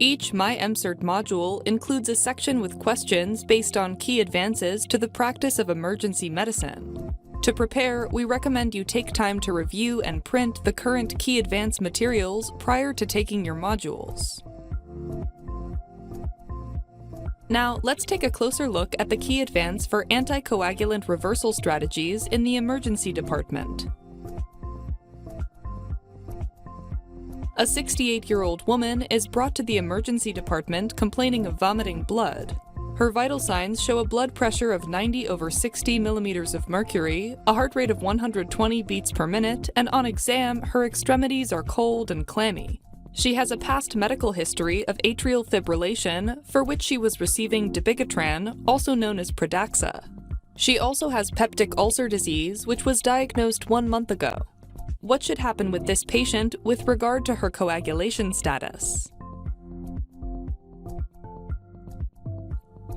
Each MyEMCert module includes a section with questions based on key advances to the practice of emergency medicine. To prepare, we recommend you take time to review and print the current key advance materials prior to taking your modules. Now, let's take a closer look at the key advance for anticoagulant reversal strategies in the emergency department. A 68-year-old woman is brought to the emergency department complaining of vomiting blood. Her vital signs show a blood pressure of 90/60 millimeters of mercury, a heart rate of 120 beats per minute, and on exam, her extremities are cold and clammy. She has a past medical history of atrial fibrillation, for which she was receiving dabigatran, also known as Pradaxa. She also has peptic ulcer disease, which was diagnosed 1 month ago. What should happen with this patient with regard to her coagulation status?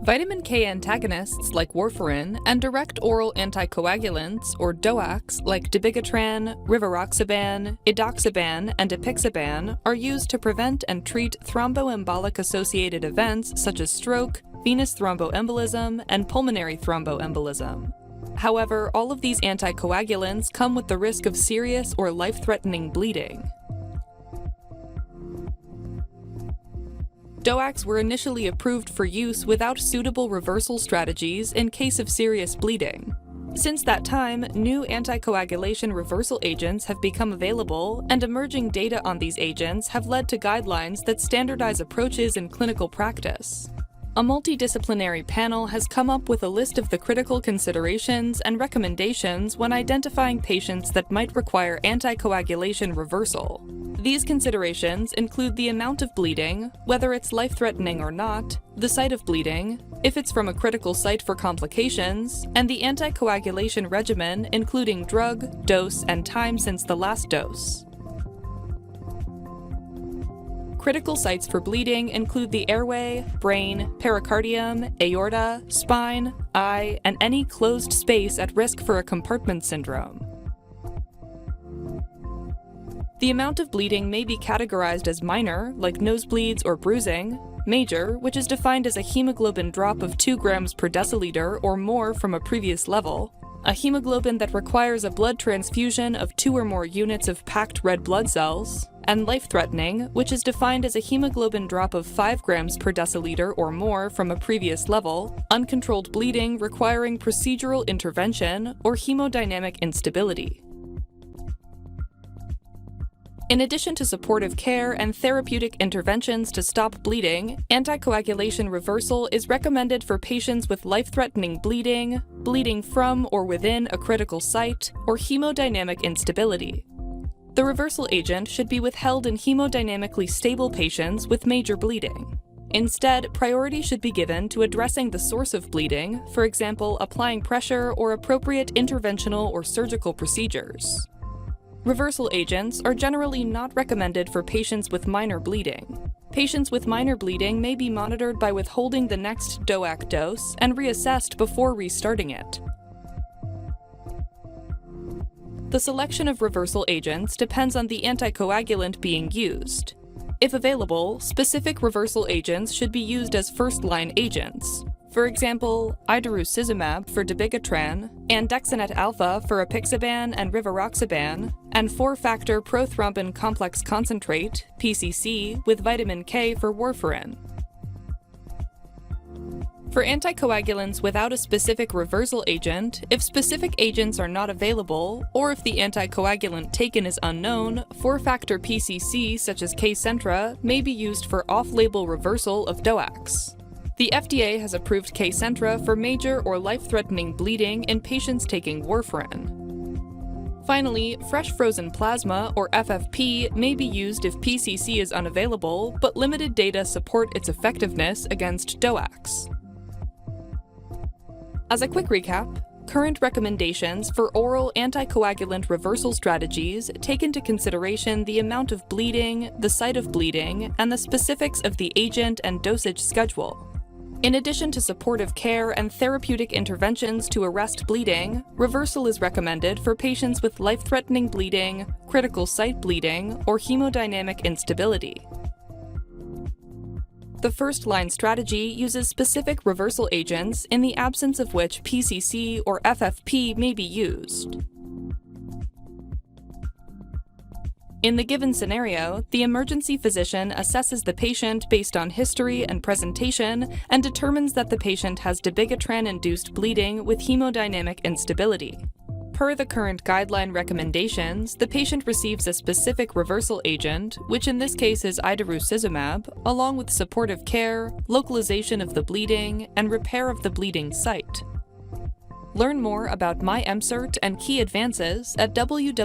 Vitamin K antagonists like warfarin and direct oral anticoagulants, or DOACs, like dabigatran, rivaroxaban, edoxaban, and apixaban are used to prevent and treat thromboembolic-associated events such as stroke, venous thromboembolism, and pulmonary thromboembolism. However, all of these anticoagulants come with the risk of serious or life-threatening bleeding. DOACs were initially approved for use without suitable reversal strategies in case of serious bleeding. Since that time, new anticoagulation reversal agents have become available, and emerging data on these agents have led to guidelines that standardize approaches in clinical practice. A multidisciplinary panel has come up with a list of the critical considerations and recommendations when identifying patients that might require anticoagulation reversal. These considerations include the amount of bleeding, whether it's life-threatening or not, the site of bleeding, if it's from a critical site for complications, and the anticoagulation regimen, including drug, dose, and time since the last dose. Critical sites for bleeding include the airway, brain, pericardium, aorta, spine, eye, and any closed space at risk for a compartment syndrome. The amount of bleeding may be categorized as minor, like nosebleeds or bruising, major, which is defined as a hemoglobin drop of 2 grams per deciliter or more from a previous level, a hemoglobin that requires a blood transfusion of 2 or more units of packed red blood cells, and life-threatening, which is defined as a hemoglobin drop of 5 grams per deciliter or more from a previous level, uncontrolled bleeding requiring procedural intervention, or hemodynamic instability. In addition to supportive care and therapeutic interventions to stop bleeding, anticoagulation reversal is recommended for patients with life-threatening bleeding, bleeding from or within a critical site, or hemodynamic instability. The reversal agent should be withheld in hemodynamically stable patients with major bleeding. Instead, priority should be given to addressing the source of bleeding, for example, applying pressure or appropriate interventional or surgical procedures. Reversal agents are generally not recommended for patients with minor bleeding. Patients with minor bleeding may be monitored by withholding the next DOAC dose and reassessed before restarting it. The selection of reversal agents depends on the anticoagulant being used. If available, specific reversal agents should be used as first-line agents. For example, idarucizumab for dabigatran, andexanet alpha for apixaban and rivaroxaban, and 4-factor prothrombin complex concentrate, PCC, with vitamin K for warfarin. For anticoagulants without a specific reversal agent, if specific agents are not available, or if the anticoagulant taken is unknown, 4-factor PCC such as Kcentra may be used for off-label reversal of DOACs. The FDA has approved Kcentra for major or life-threatening bleeding in patients taking warfarin. Finally, fresh frozen plasma, or FFP, may be used if PCC is unavailable, but limited data support its effectiveness against DOACs. As a quick recap, current recommendations for oral anticoagulant reversal strategies take into consideration the amount of bleeding, the site of bleeding, and the specifics of the agent and dosage schedule. In addition to supportive care and therapeutic interventions to arrest bleeding, reversal is recommended for patients with life-threatening bleeding, critical site bleeding, or hemodynamic instability. The first-line strategy uses specific reversal agents in the absence of which PCC or FFP may be used. In the given scenario, the emergency physician assesses the patient based on history and presentation and determines that the patient has dabigatran-induced bleeding with hemodynamic instability. Per the current guideline recommendations, the patient receives a specific reversal agent, which in this case is idarucizumab, along with supportive care, localization of the bleeding, and repair of the bleeding site. Learn more about MyEMCert and key advances at www.abem.org.